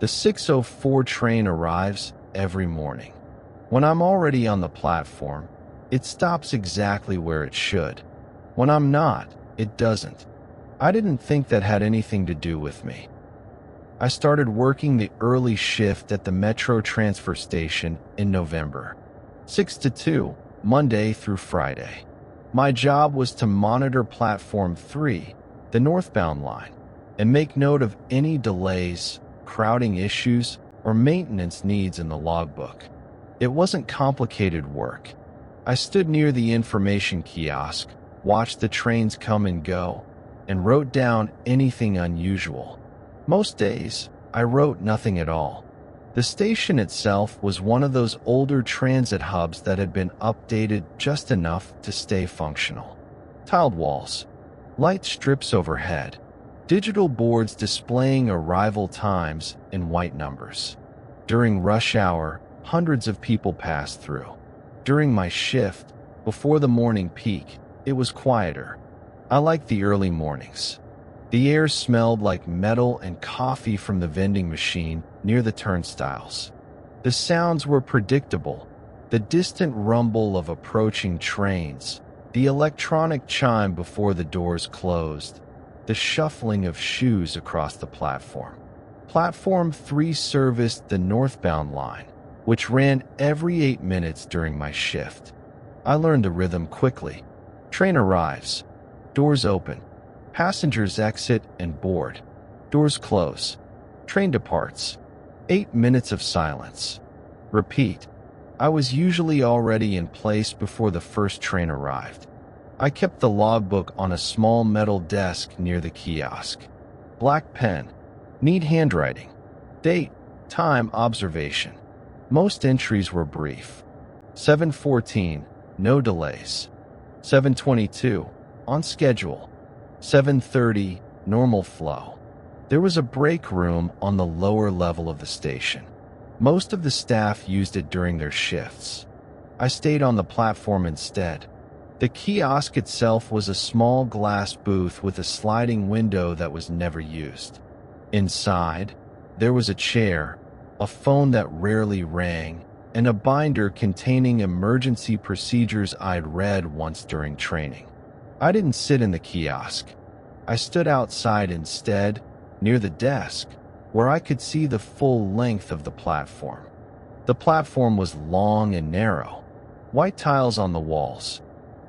The 6:04 train arrives every morning. When I'm already on the platform, it stops exactly where it should. When I'm not, it doesn't. I didn't think that had anything to do with me. I started working the early shift at the Metro transfer station in November, 6 to 2, Monday through Friday. My job was to monitor Platform 3, the northbound line, and make note of any delays, crowding issues, or maintenance needs in the logbook. It wasn't complicated work. I stood near the information kiosk, watched the trains come and go, and wrote down anything unusual. Most days, I wrote nothing at all. The station itself was one of those older transit hubs that had been updated just enough to stay functional. Tiled walls, light strips overhead, digital boards displaying arrival times in white numbers. During rush hour, hundreds of people passed through. During my shift, before the morning peak, it was quieter. I liked the early mornings. The air smelled like metal and coffee from the vending machine near the turnstiles. The sounds were predictable, the distant rumble of approaching trains, the electronic chime before the doors closed, the shuffling of shoes across the platform. Platform 3 serviced the northbound line, which ran every 8 minutes during my shift. I learned the rhythm quickly. Train arrives. Doors open. Passengers exit and board. Doors close. Train departs. 8 minutes of silence. Repeat. I was usually already in place before the first train arrived. I kept the logbook on a small metal desk near the kiosk. Black pen. Neat handwriting. Date. Time observation. Most entries were brief. 7:14. No delays. 7:22. On schedule. 7:30, normal flow. There was a break room on the lower level of the station. Most of the staff used it during their shifts. I stayed on the platform instead. The kiosk itself was a small glass booth with a sliding window that was never used. Inside, there was a chair, a phone that rarely rang, and a binder containing emergency procedures I'd read once during training. I didn't sit in the kiosk. I stood outside instead, near the desk, where I could see the full length of the platform. The platform was long and narrow, white tiles on the walls,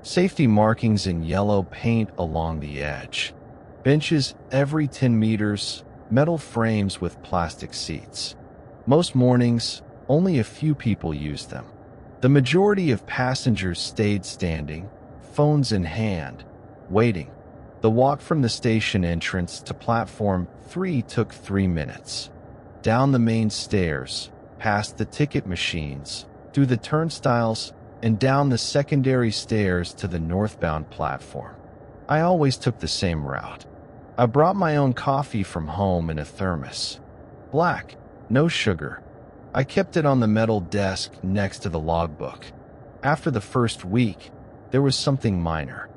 safety markings in yellow paint along the edge, benches every 10 meters, metal frames with plastic seats. Most mornings, only a few people used them. The majority of passengers stayed standing, phones in hand, waiting. The walk from the station entrance to Platform 3 took 3 minutes. Down the main stairs, past the ticket machines, through the turnstiles, and down the secondary stairs to the northbound platform. I always took the same route. I brought my own coffee from home in a thermos. Black, no sugar. I kept it on the metal desk next to the logbook. After the first week, there was something minor.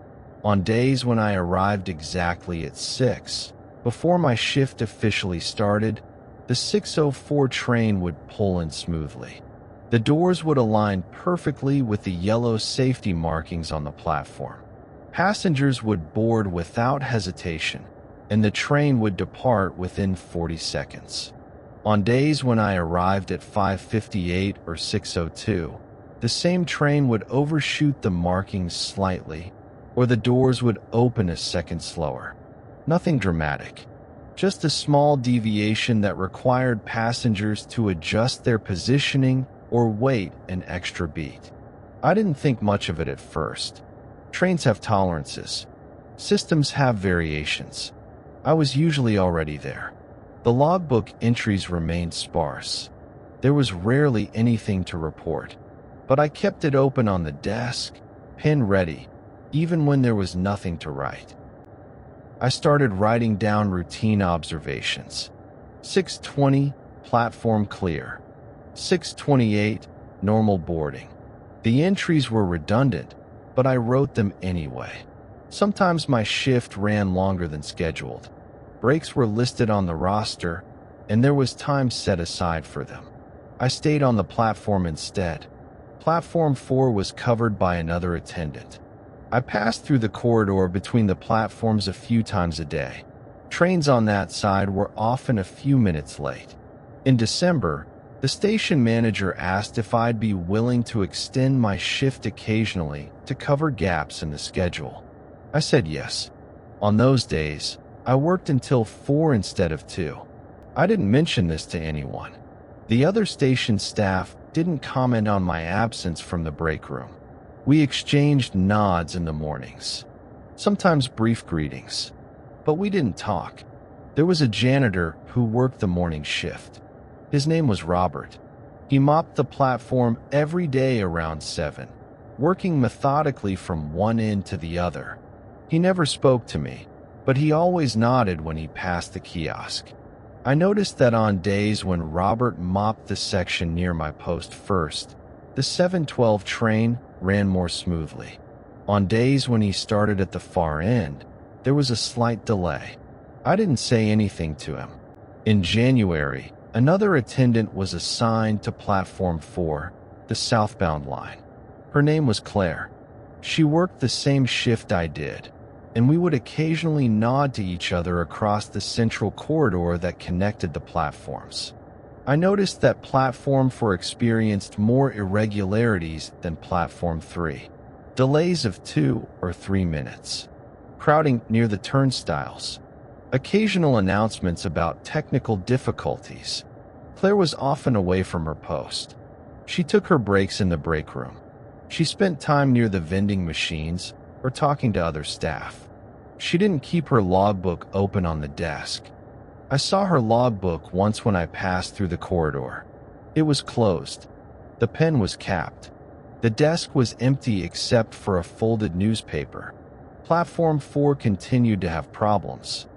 On days when I arrived exactly at 6, before my shift officially started, the 6:04 train would pull in smoothly. The doors would align perfectly with the yellow safety markings on the platform. Passengers would board without hesitation, and the train would depart within 40 seconds. On days when I arrived at 5:58 or 6:02, the same train would overshoot the markings slightly, or the doors would open a second slower. Nothing dramatic, just a small deviation that required passengers to adjust their positioning or wait an extra beat. I didn't think much of it at first. Trains have tolerances. Systems have variations. I was usually already there. The logbook entries remained sparse. There was rarely anything to report, but I kept it open on the desk, pen ready, even when there was nothing to write. I started writing down routine observations. 6:20, platform clear. 6:28, normal boarding. The entries were redundant, but I wrote them anyway. Sometimes my shift ran longer than scheduled. Breaks were listed on the roster, and there was time set aside for them. I stayed on the platform instead. Platform 4 was covered by another attendant. I passed through the corridor between the platforms a few times a day. Trains on that side were often a few minutes late. In December, the station manager asked if I'd be willing to extend my shift occasionally to cover gaps in the schedule. I said yes. On those days, I worked until 4 instead of 2. I didn't mention this to anyone. The other station staff didn't comment on my absence from the break room. We exchanged nods in the mornings, sometimes brief greetings, but we didn't talk. There was a janitor who worked the morning shift. His name was Robert. He mopped the platform every day around 7, working methodically from one end to the other. He never spoke to me, but he always nodded when he passed the kiosk. I noticed that on days when Robert mopped the section near my post first, the 7:12 train ran more smoothly. On days when he started at the far end, there was a slight delay. I didn't say anything to him. In January, another attendant was assigned to Platform 4, the southbound line. Her name was Claire. She worked the same shift I did, and we would occasionally nod to each other across the central corridor that connected the platforms. I noticed that Platform 4 experienced more irregularities than Platform 3. Delays of 2 or 3 minutes. Crowding near the turnstiles. Occasional announcements about technical difficulties. Claire was often away from her post. She took her breaks in the break room. She spent time near the vending machines or talking to other staff. She didn't keep her logbook open on the desk. I saw her logbook once when I passed through the corridor. It was closed. The pen was capped. The desk was empty except for a folded newspaper. Platform 4 continued to have problems.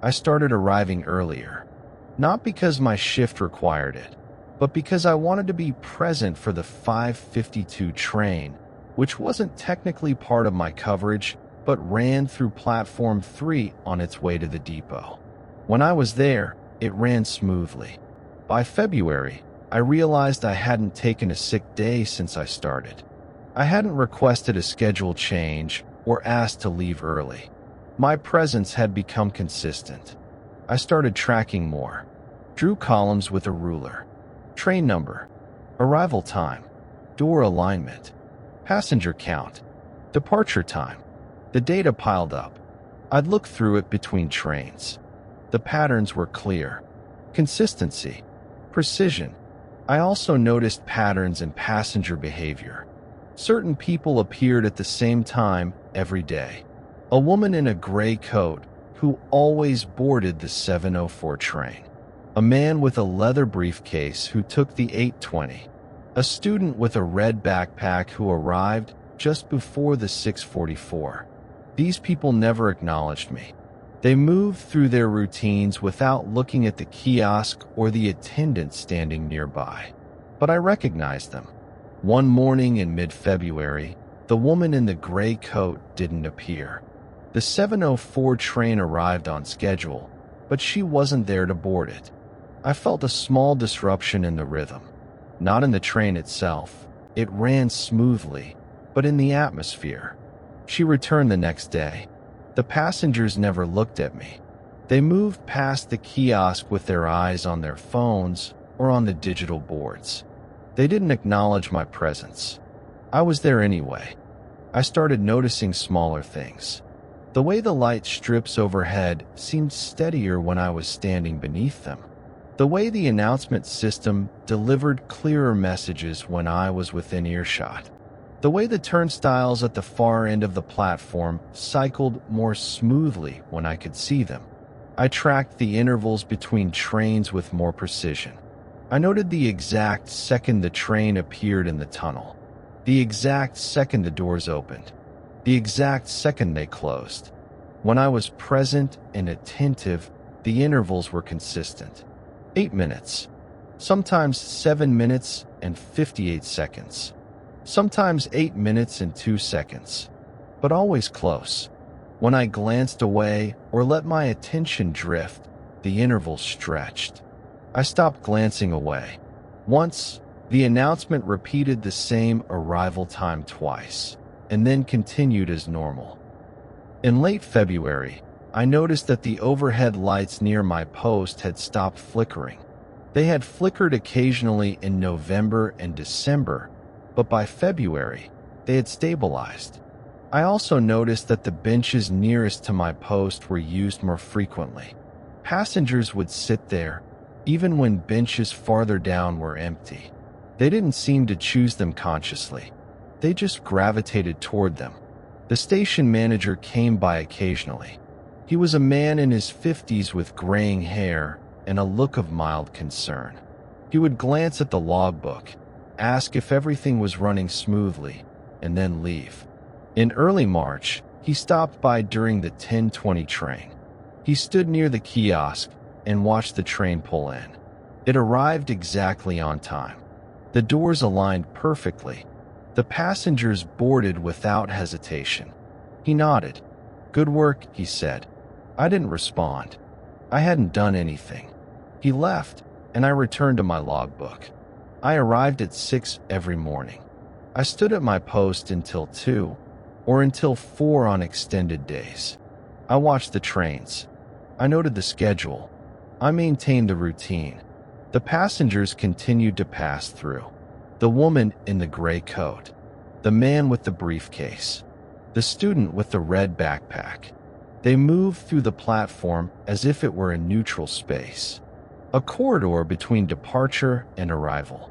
I started arriving earlier, not because my shift required it, but because I wanted to be present for the 5:52 train, which wasn't technically part of my coverage, but ran through Platform 3 on its way to the depot. When I was there, it ran smoothly. By February, I realized I hadn't taken a sick day since I started. I hadn't requested a schedule change or asked to leave early. My presence had become consistent. I started tracking more. Drew columns with a ruler. Train number, arrival time, door alignment, passenger count, departure time. The data piled up. I'd look through it between trains. The patterns were clear. Consistency, precision. I also noticed patterns in passenger behavior. Certain people appeared at the same time every day. A woman in a gray coat who always boarded the 7:04 train. A man with a leather briefcase who took the 8:20. A student with a red backpack who arrived just before the 6:44. These people never acknowledged me. They moved through their routines without looking at the kiosk or the attendant standing nearby. But I recognized them. One morning in mid-February, the woman in the gray coat didn't appear. The 7:04 train arrived on schedule, but she wasn't there to board it. I felt a small disruption in the rhythm. Not in the train itself. It ran smoothly, but in the atmosphere. She returned the next day. The passengers never looked at me. They moved past the kiosk with their eyes on their phones or on the digital boards. They didn't acknowledge my presence. I was there anyway. I started noticing smaller things. The way the light strips overhead seemed steadier when I was standing beneath them. The way the announcement system delivered clearer messages when I was within earshot. The way the turnstiles at the far end of the platform cycled more smoothly when I could see them. I tracked the intervals between trains with more precision. I noted the exact second the train appeared in the tunnel, the exact second the doors opened, the exact second they closed. When I was present and attentive, the intervals were consistent. 8 minutes, sometimes 7 minutes and 58 seconds. Sometimes 8 minutes and 2 seconds, but always close. When I glanced away or let my attention drift, the interval stretched. I stopped glancing away. Once, the announcement repeated the same arrival time twice, and then continued as normal. In late February, I noticed that the overhead lights near my post had stopped flickering. They had flickered occasionally in November and December, but by February, they had stabilized. I also noticed that the benches nearest to my post were used more frequently. Passengers would sit there, even when benches farther down were empty. They didn't seem to choose them consciously. They just gravitated toward them. The station manager came by occasionally. He was a man in his 50s with graying hair and a look of mild concern. He would glance at the logbook, ask if everything was running smoothly, and then leave. In early March, he stopped by during the 10:20 train. He stood near the kiosk and watched the train pull in. It arrived exactly on time. The doors aligned perfectly. The passengers boarded without hesitation. He nodded. "Good work," he said. I didn't respond. I hadn't done anything. He left, and I returned to my logbook. I arrived at 6 every morning. I stood at my post until 2, or until 4 on extended days. I watched the trains. I noted the schedule. I maintained the routine. The passengers continued to pass through. The woman in the gray coat, the man with the briefcase, the student with the red backpack. They moved through the platform as if it were a neutral space, a corridor between departure and arrival.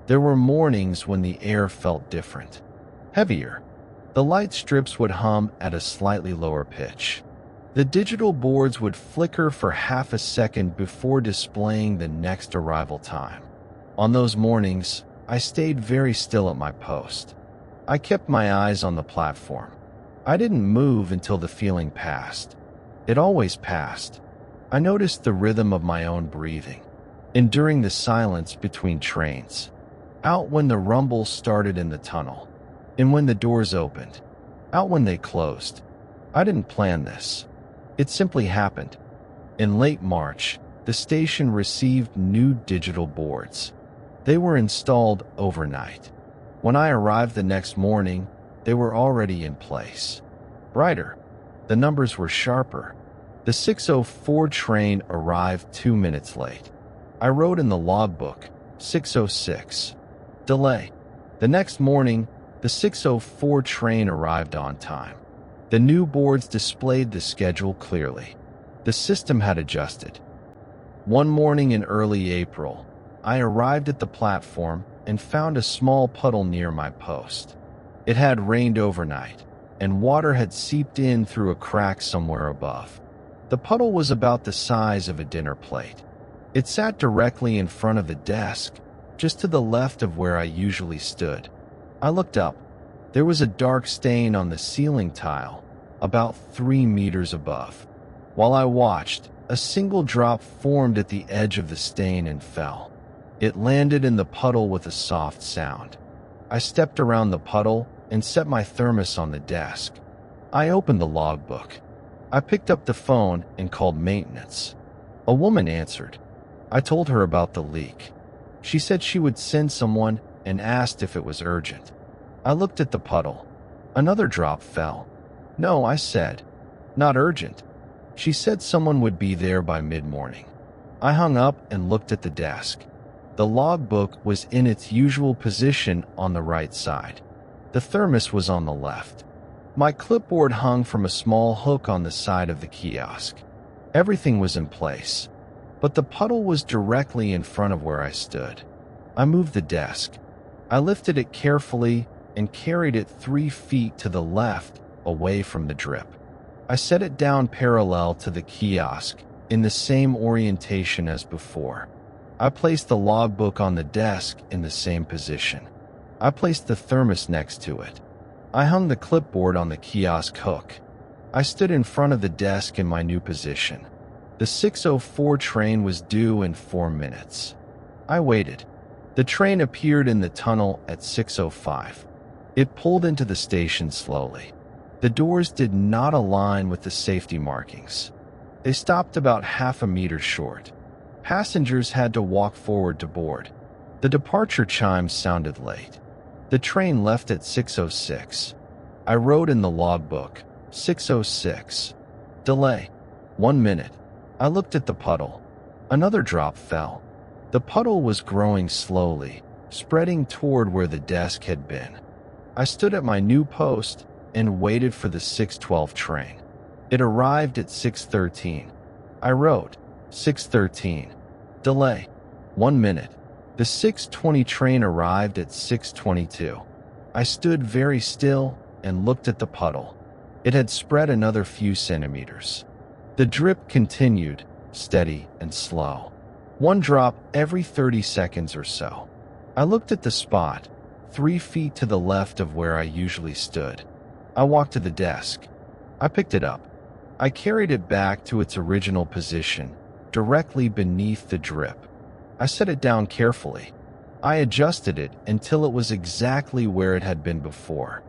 There were mornings when the air felt different, heavier. The light strips would hum at a slightly lower pitch. The digital boards would flicker for half a second before displaying the next arrival time. On those mornings, I stayed very still at my post. I kept my eyes on the platform. I didn't move until the feeling passed. It always passed. I noticed the rhythm of my own breathing, enduring the silence between trains, out when the rumble started in the tunnel, and when the doors opened, out when they closed. I didn't plan this. It simply happened. In late March, the station received new digital boards. They were installed overnight. When I arrived the next morning, they were already in place. Brighter. The numbers were sharper. The 6:04 train arrived 2 minutes late. I wrote in the logbook, 6:06. Delay. The next morning, the 6:04 train arrived on time. The new boards displayed the schedule clearly. The system had adjusted. One morning in early April, I arrived at the platform and found a small puddle near my post. It had rained overnight, and water had seeped in through a crack somewhere above. The puddle was about the size of a dinner plate. It sat directly in front of the desk, just to the left of where I usually stood. I looked up. There was a dark stain on the ceiling tile, about 3 meters above. While I watched, a single drop formed at the edge of the stain and fell. It landed in the puddle with a soft sound. I stepped around the puddle and set my thermos on the desk. I opened the logbook. I picked up the phone and called maintenance. A woman answered. I told her about the leak. She said she would send someone and asked if it was urgent. I looked at the puddle. Another drop fell. No, I said. Not urgent. She said someone would be there by mid-morning. I hung up and looked at the desk. The logbook was in its usual position on the right side. The thermos was on the left. My clipboard hung from a small hook on the side of the kiosk. Everything was in place, but the puddle was directly in front of where I stood. I moved the desk. I lifted it carefully and carried it 3 feet to the left, away from the drip. I set it down parallel to the kiosk, in the same orientation as before. I placed the logbook on the desk in the same position. I placed the thermos next to it. I hung the clipboard on the kiosk hook. I stood in front of the desk in my new position. The 6:04 train was due in 4 minutes. I waited. The train appeared in the tunnel at 6:05. It pulled into the station slowly. The doors did not align with the safety markings. They stopped about half a meter short. Passengers had to walk forward to board. The departure chimes sounded late. The train left at 6:06. I wrote in the logbook, 6:06. Delay. 1 minute. I looked at the puddle. Another drop fell. The puddle was growing slowly, spreading toward where the desk had been. I stood at my new post and waited for the 6:12 train. It arrived at 6:13. I wrote, 6:13. Delay. 1 minute. The 6:20 train arrived at 6:22. I stood very still and looked at the puddle. It had spread another few centimeters. The drip continued, steady and slow. One drop every 30 seconds or so. I looked at the spot, 3 feet to the left of where I usually stood. I walked to the desk. I picked it up. I carried it back to its original position, directly beneath the drip. I set it down carefully. I adjusted it until it was exactly where it had been before.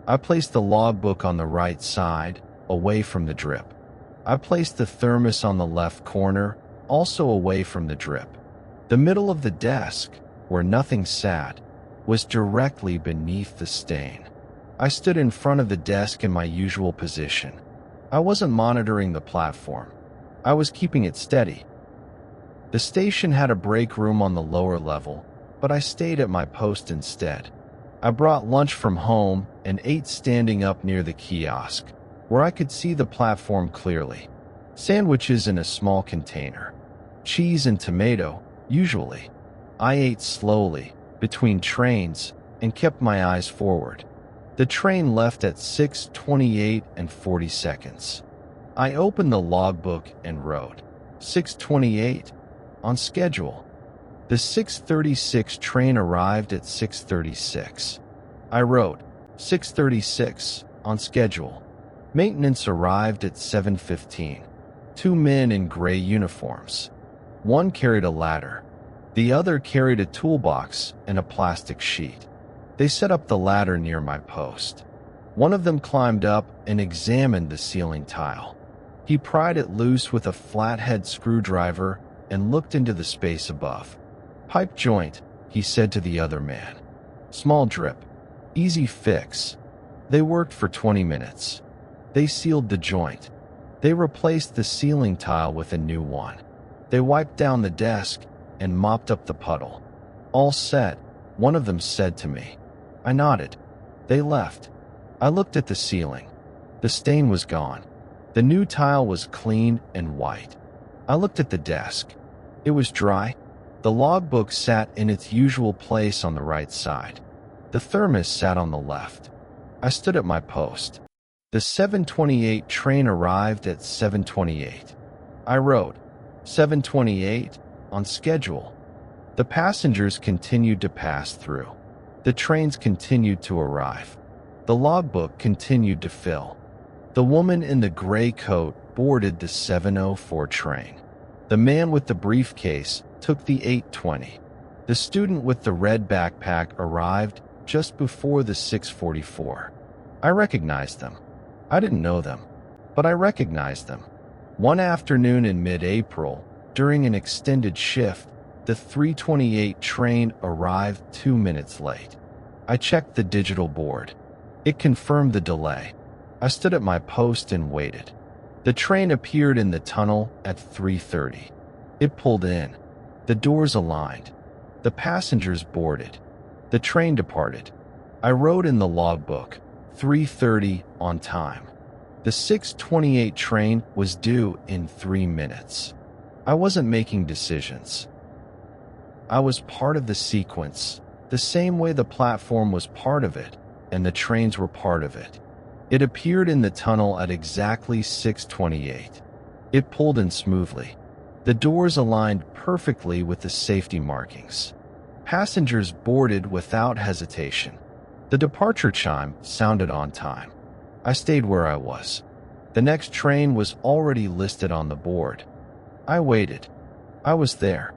I placed the logbook on the right side, away from the drip. I placed the thermos on the left corner, also away from the drip. The middle of the desk, where nothing sat, was directly beneath the stain. I stood in front of the desk in my usual position. I wasn't monitoring the platform. I was keeping it steady. The station had a break room on the lower level, but I stayed at my post instead. I brought lunch from home and ate standing up near the kiosk, where I could see the platform clearly. Sandwiches in a small container. Cheese and tomato, usually. I ate slowly, between trains, and kept my eyes forward. The train left at 6:28 and 40 seconds. I opened the logbook and wrote, 6:28, on schedule. The 6:36 train arrived at 6:36. I wrote, 6:36, on schedule. Maintenance arrived at 7:15. 2 men in gray uniforms. One carried a ladder. The other carried a toolbox and a plastic sheet. They set up the ladder near my post. One of them climbed up and examined the ceiling tile. He pried it loose with a flathead screwdriver and looked into the space above. Pipe joint, he said to the other man. Small drip. Easy fix. They worked for 20 minutes. They sealed the joint. They replaced the ceiling tile with a new one. They wiped down the desk and mopped up the puddle. All set, one of them said to me. I nodded. They left. I looked at the ceiling. The stain was gone. The new tile was clean and white. I looked at the desk. It was dry. The logbook sat in its usual place on the right side. The thermos sat on the left. I stood at my post. The 7:28 train arrived at 7:28. I wrote, 7:28, on schedule. The passengers continued to pass through. The trains continued to arrive. The logbook continued to fill. The woman in the gray coat boarded the 7:04 train. The man with the briefcase took the 8:20. The student with the red backpack arrived just before the 6:44. I recognized them. I didn't know them, but I recognized them. One afternoon in mid-April, during an extended shift, the 3:28 train arrived 2 minutes late. I checked the digital board. It confirmed the delay. I stood at my post and waited. The train appeared in the tunnel at 3:30. It pulled in. The doors aligned. The passengers boarded. The train departed. I wrote in the logbook, 3:30 on time. The 6:28 train was due in 3 minutes. I wasn't making decisions. I was part of the sequence, the same way the platform was part of it, and the trains were part of it. It appeared in the tunnel at exactly 6:28. It pulled in smoothly. The doors aligned perfectly with the safety markings. Passengers boarded without hesitation. The departure chime sounded on time. I stayed where I was. The next train was already listed on the board. I waited. I was there.